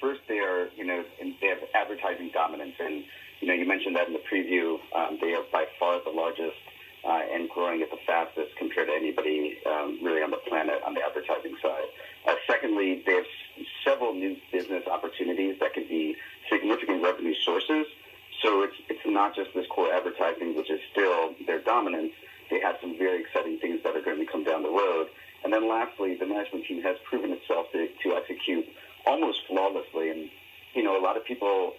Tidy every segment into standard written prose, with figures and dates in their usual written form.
first, they have advertising dominance, and you mentioned that in the preview. They are by far the largest and growing at the fastest compared to anybody really on the planet on the advertising side. Secondly, they have several new business opportunities that could be significant revenue sources. So it's not just this core advertising, which is still their dominance. They have some very exciting things that are going to come down the road. And then lastly, the management team has proven itself to execute almost flawlessly. And, a lot of people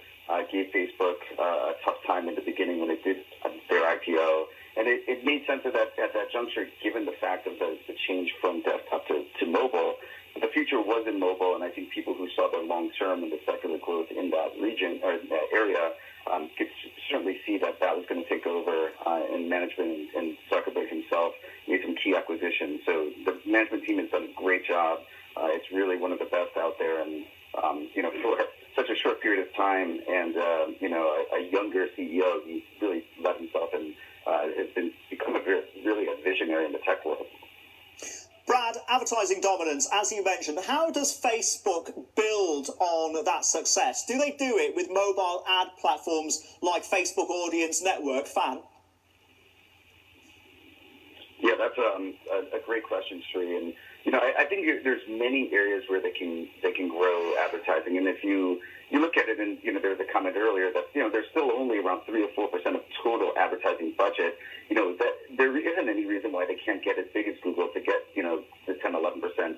gave Facebook a tough time in the beginning when they did their IPO. And it made sense at that juncture, given the fact of the change from desktop to mobile. But the future was in mobile, and I think people who saw the long-term and the secular growth in that region or that area could certainly see that was going to take over in management, and Zuckerberg himself made some key acquisitions. So the management team has done a great job. It's really one of the best out there, and for such a short period of time, and a younger CEO, he really led himself and has become really a visionary in the tech world. Brad, advertising dominance, as you mentioned, how does Facebook build on that success? Do they do it with mobile ad platforms like Facebook Audience Network, Fan? Yeah, that's a great question, Sri. And I think there's many areas where they can grow advertising. And if you look at it, and there was a comment earlier that there's still only around 3 or 4% of total advertising budget. That there isn't any reason why they can't get as big as Google to get the 10-11%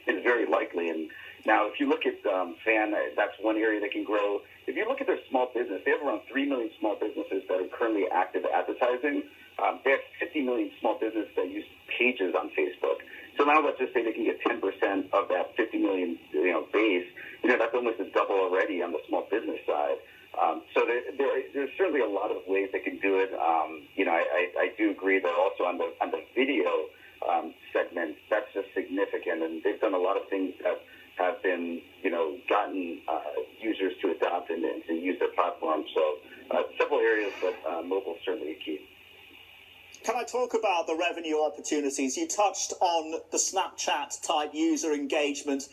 is very likely. And now, if you look at Fan, that's one area they can grow. If you look at their small business, they have around 3 million small businesses that are currently active advertising. They have 50 million small businesses that use pages on Facebook. So now let's just say they can get 10% of that 50 million base. That's almost a double already on the small business side. So there's certainly a lot of ways they can do it. I do agree that also on the video segment, that's just significant, and they've done a lot of things that have been gotten users to adopt and to use their platform. So several areas, but mobile is certainly a key. Can I talk about the revenue opportunities? You touched on the Snapchat type user engagement.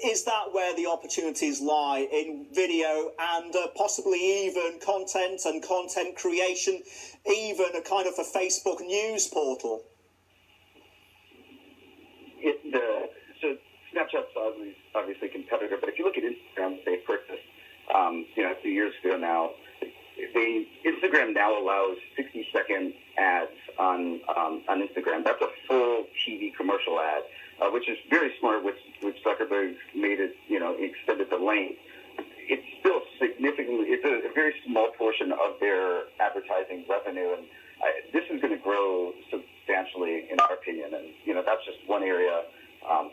Is that where the opportunities lie in video and possibly even content and content creation, even a kind of a Facebook news portal? So Snapchat's obviously a competitor, but if you look at Instagram, they purchased a few years ago now. Instagram now allows 60-second ads on Instagram. That's a full TV commercial ad, which is very smart, which Zuckerberg made it, extended the length. It's still it's a very small portion of their advertising revenue, and this is going to grow substantially, in our opinion. And, that's just one area.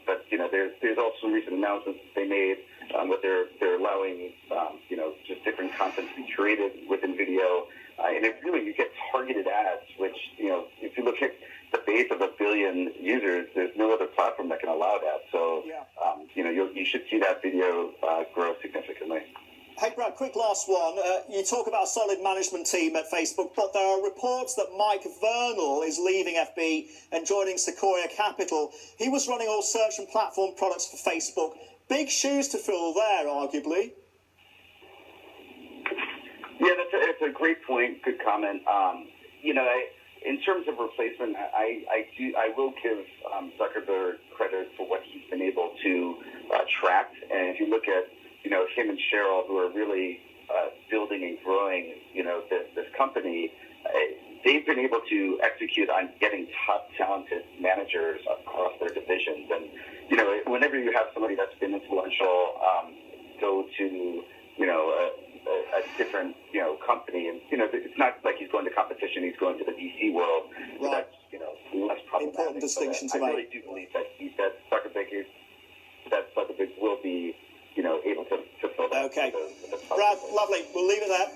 But, there's also some recent announcements that they made where they're allowing, just different content to be created within video. And you get targeted ads, which, if you look at the base of 1 billion users, there's no other platform that can allow that. So, you should see that video grow significantly. Hey, Brad, quick last one. You talk about a solid management team at Facebook, but there are reports that Mike Vernal is leaving FB and joining Sequoia Capital. He was running all search and platform products for Facebook. Big shoes to fill there, arguably. Yeah, that's a great point. Good comment. In terms of replacement, I will give Zuckerberg credit for what he's been able to attract. And if you look at him and Cheryl, who are really building and growing, this company, they've been able to execute on getting top talented managers across their divisions. And, whenever you have somebody that's been influential go to, a different, company, and, it's not like he's going to competition, he's going to the VC world. Right. So that's, less problematic. Important distinction to make. I really do believe that Zuckerberg will be, able to fill that. Okay. Brad, lovely. We'll leave it there.